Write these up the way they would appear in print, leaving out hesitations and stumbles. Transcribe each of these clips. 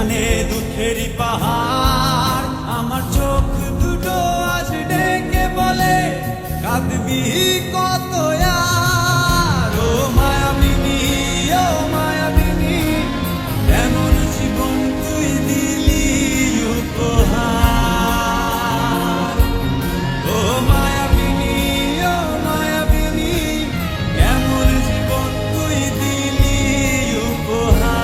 যেখানে দুঃখেরই পাহাড় আমার চোখ দুটো আজ ডেকে বলে কাঁদবি কত আর। ও মায়াবিনী, ও মায়াবিনী, কেমন জীবন তুই দিলি উপহার। ও মায়াবিনী, ও মায়াবিনী, কেমন জীবন তুই দিলি উপহার।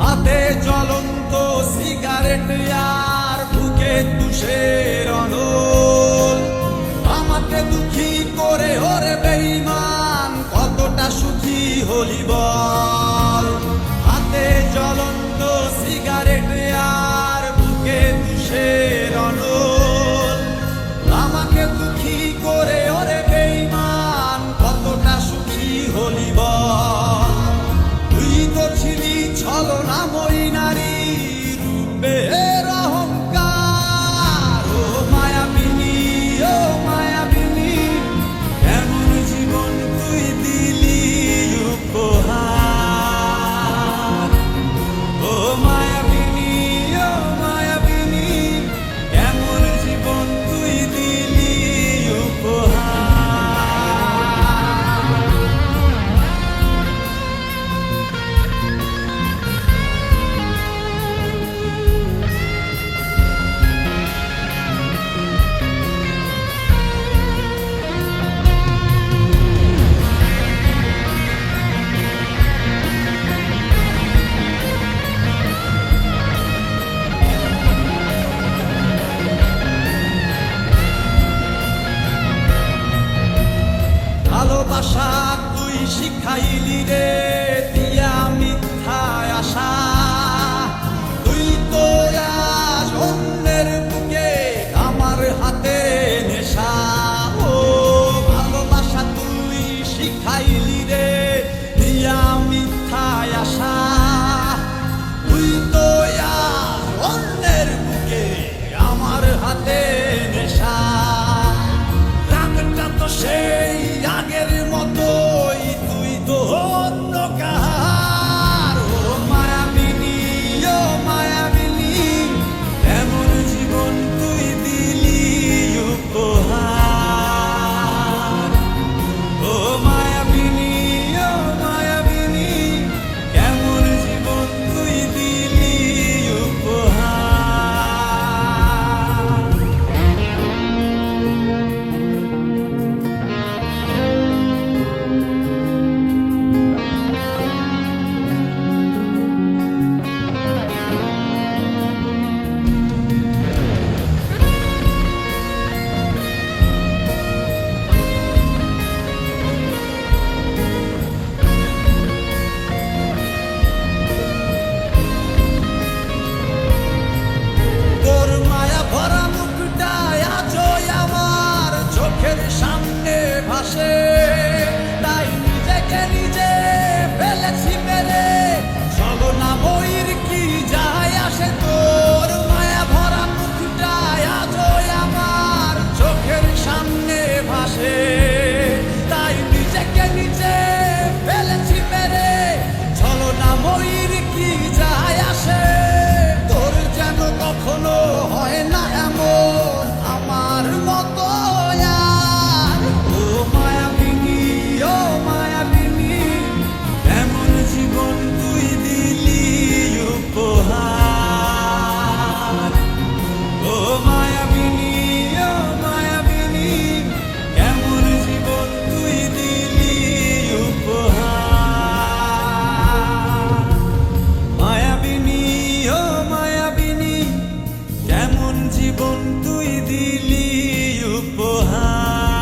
হাতে জ্বলন্ত সিগারেট আর বুকে তুষের অনল, আমাকে দুঃখী করে ওরে বেঈমান কতটা সুখী হলি বল। হাতে জ্বলন্ত সিগারেট আর বুকে তুষের অনল, আমাকে দুঃখী করে ওরে বেঈমান কতটা সুখী হলি বল। তুই তো ছিলি ছলনাময়ী নারী রূপের অহংকার। ও মায়াবিনী, ও মায়াবিনী, কেমন জীবন তুই দিলি উপহার। ও মায়াবিনী, ও মায়াবিনী, কেমন জীবন তুই দিলি উপহার। ভালোবাসা তুই শিখাইলি রে দিয়া মিথ্যায় আশা। তুই তো আজ অন্যের বুকে আমার হাতে নেশা। ও ভালোবাসা তুই শিখাইলি রে দিয়া মিথ্যায় আশা। তুই তো আজ অন্যের বুকে আমার হাতে নেশা। রাগটা তো সেই আগের মতোই, তুই তো অন্য কাহার। ও মায়াবিনী, ও মায়াবিনী, এমন জীবন তুই দিলি উপহার। ও মায়াবিনী, ও মায়াবিনী, কেমন জীবন তুই দিলি উপহার। তোর মায়া ভরা মুখটা আজও আমার চোখের সামনে ভাসে। তাই নিজেকে নিজে ফেলেছি মেরে, ছলনাময়ীর কি যায় আসে। তোর মায়া ভরা মুখটা আজও আমার চোখের সামনে ভাসে। তাই নিজেকে নিজে ফেলেছি মেরে, ছলনাময়ীর কি যায় আসে। তোর যেন কখনো হয় না এমন আমার মতো আর। ও মায়াবিনী, ও মায়াবিনী, এমন জীবন তুই দিলি উপহার। ও মায়াবিনী, ও মায়াবিনী, এমন জীবন তুই দিলি উপহার। মায়াবিনী, ও মায়াবিনী, কেমন জীবন তুই দিলি উপহার।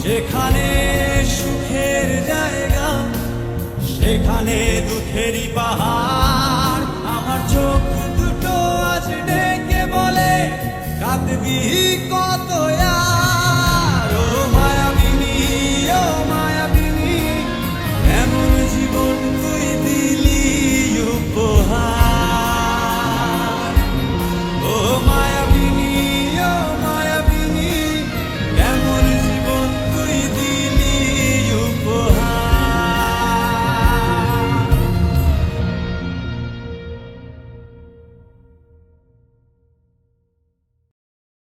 যেখানে সুখের জায়গা সেখানে দুঃখেরই পাহাড়। কত